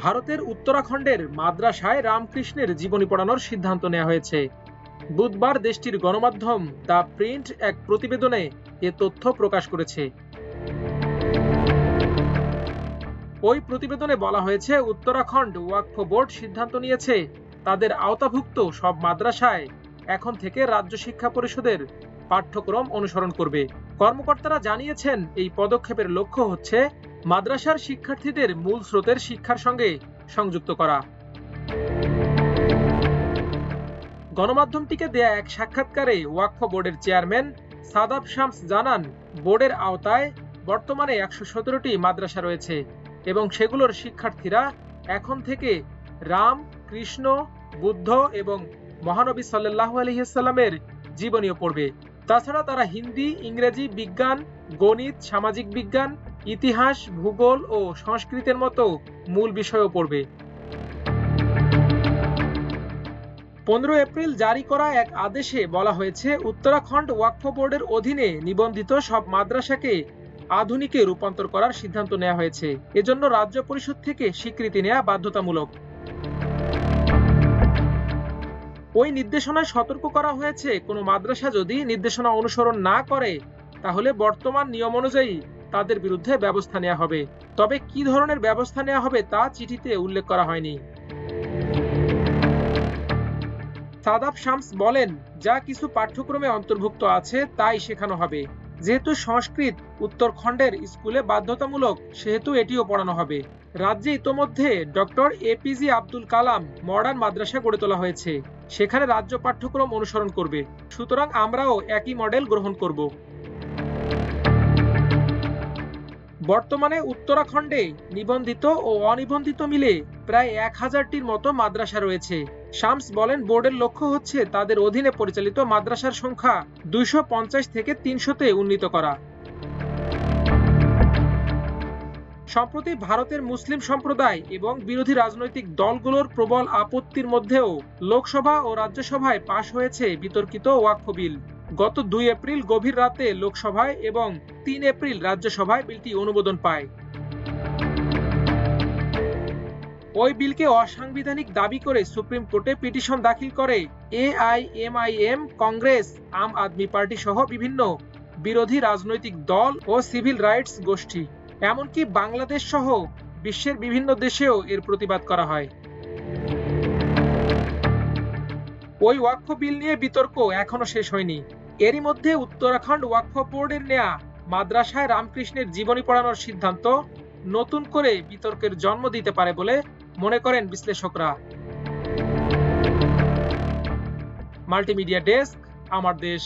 ভারতের উত্তরাখণ্ডের মাদ্রাসায় রামকৃষ্ণের জীবনী পড়ানোর সিদ্ধান্ত নেওয়া হয়েছে। বুধবার দেশটির গণমাধ্যম দ্য প্রিন্ট এক প্রতিবেদনে এ তথ্য প্রকাশ করেছে। ওই প্রতিবেদনে বলা হয়েছে, উত্তরাখণ্ড ওয়াকফ বোর্ড সিদ্ধান্ত নিয়েছে তাদের আওতাভুক্ত সব মাদ্রাসায় এখন থেকে রাজ্য শিক্ষা পরিষদের পাঠ্যক্রম অনুসরণ করবে। কর্মকর্তারা জানিয়েছেন, এই পদক্ষেপের লক্ষ্য হচ্ছে মাদ্রাসার শিক্ষার্থীদের মূল স্রোতের শিক্ষার সঙ্গে সংযুক্ত করা। গণমাধ্যমটিকে দেয়া এক সাক্ষাৎকারে ওয়াকফ বোর্ডের চেয়ারম্যান সাদাব শামস জানান, বোর্ডের আওতায় বর্তমানে ১১৭টি মাদ্রাসা রয়েছে এবং সেগুলোর শিক্ষার্থীরা এখন থেকে রাম, কৃষ্ণ, বুদ্ধ এবং মহানবী সাল্লাল্লাহু আলাইহি ওয়াসাল্লামের জীবনীও পড়বে। তাছাড়া তারা হিন্দি, ইংরেজি, বিজ্ঞান, গণিত, সামাজিক বিজ্ঞান, ইতিহাস, ভূগোল ও সংস্কৃতের মতো মূল বিষয়ও পড়বে। 15 এপ্রিল জারি করা এক আদেশে বলা হয়েছে, উত্তরাখণ্ড ওয়াকফ বোর্ডের অধীনে নিবন্ধিত সব মাদ্রাসাকে আধুনিকে রূপান্তর করার সিদ্ধান্ত নেওয়া হয়েছে। এজন্য রাজ্য পরিষদ থেকে স্বীকৃতি নেওয়া বাধ্যতামূলক। ওই নির্দেশনায় সতর্ক করা হয়েছে, কোনো মাদ্রাসা যদি নির্দেশনা অনুসরণ না করে তাহলে বর্তমান নিয়ম অনুযায়ী তাদের বিরুদ্ধে ব্যবস্থা নেওয়া হবে। তবে কি ধরনের ব্যবস্থা নেওয়া হবে তা চিঠিতে উল্লেখ করা হয়নি। সাদাব শামস বলেন, যা কিছু পাঠ্যক্রমে অন্তর্ভুক্ত আছে তাই শেখানো হবে। যেহেতু সংস্কৃত উত্তরাখণ্ডের স্কুলে বাধ্যতামূলক, সেহেতু এটিও পড়ানো হবে। রাজ্যে ইতোমধ্যে doctor APJ Abdul Kalam modern মাদ্রাসা গড়ে তোলা হয়েছে, সেখানে রাজ্য পাঠ্যক্রম অনুসরণ করবে। সুতরাং আমরাও একই মডেল গ্রহণ করব। বর্তমানে উত্তরাখণ্ডে নিবন্ধিত ও অনিবন্ধিত মিলে প্রায় 1000টির মতো মাদ্রাসা রয়েছে। শামস বলেন, বোর্ডের লক্ষ্য হচ্ছে তাদের অধীনে পরিচালিত মাদ্রাসার সংখ্যা 250 থেকে 300-তে উন্নীত করা। সম্প্রতি ভারতের মুসলিম সম্প্রদায় এবং বিরোধী রাজনৈতিক দলগুলোর প্রবল আপত্তির মধ্যেও লোকসভা ও রাজ্যসভায় পাশ হয়েছে বিতর্কিত ওয়াকফ বিল। গত 2 এপ্রিল গভীর রাতে লোকসভায় এবং 3 এপ্রিল রাজ্যসভায় বিলটি অনুমোদন পায়। ওই বিলকে অসাংবিধানিক দাবি করে সুপ্রিম কোর্টে পিটিশন দাখিল করে এআইএমআইএম, কংগ্রেস, আম আদমি পার্টি সহ বিভিন্ন বিরোধী রাজনৈতিক দল ও সিভিল রাইটস গোষ্ঠী। এমনকি বাংলাদেশ সহ বিশ্বের বিভিন্ন দেশেও এর প্রতিবাদ করা হয়। ওই ওয়াকফ বিল নিয়ে বিতর্ক এখনো শেষ হয়নি। এরই মধ্যে উত্তরাখণ্ড ওয়াকফ বোর্ডের নেয়া মাদ্রাসায় রামকৃষ্ণের জীবনী পড়ানোর সিদ্ধান্ত নতুন করে বিতর্কের জন্ম দিতে পারে বলে মনে করেন বিশ্লেষকরা। মাল্টিমিডিয়া ডেস্ক, আমার দেশ।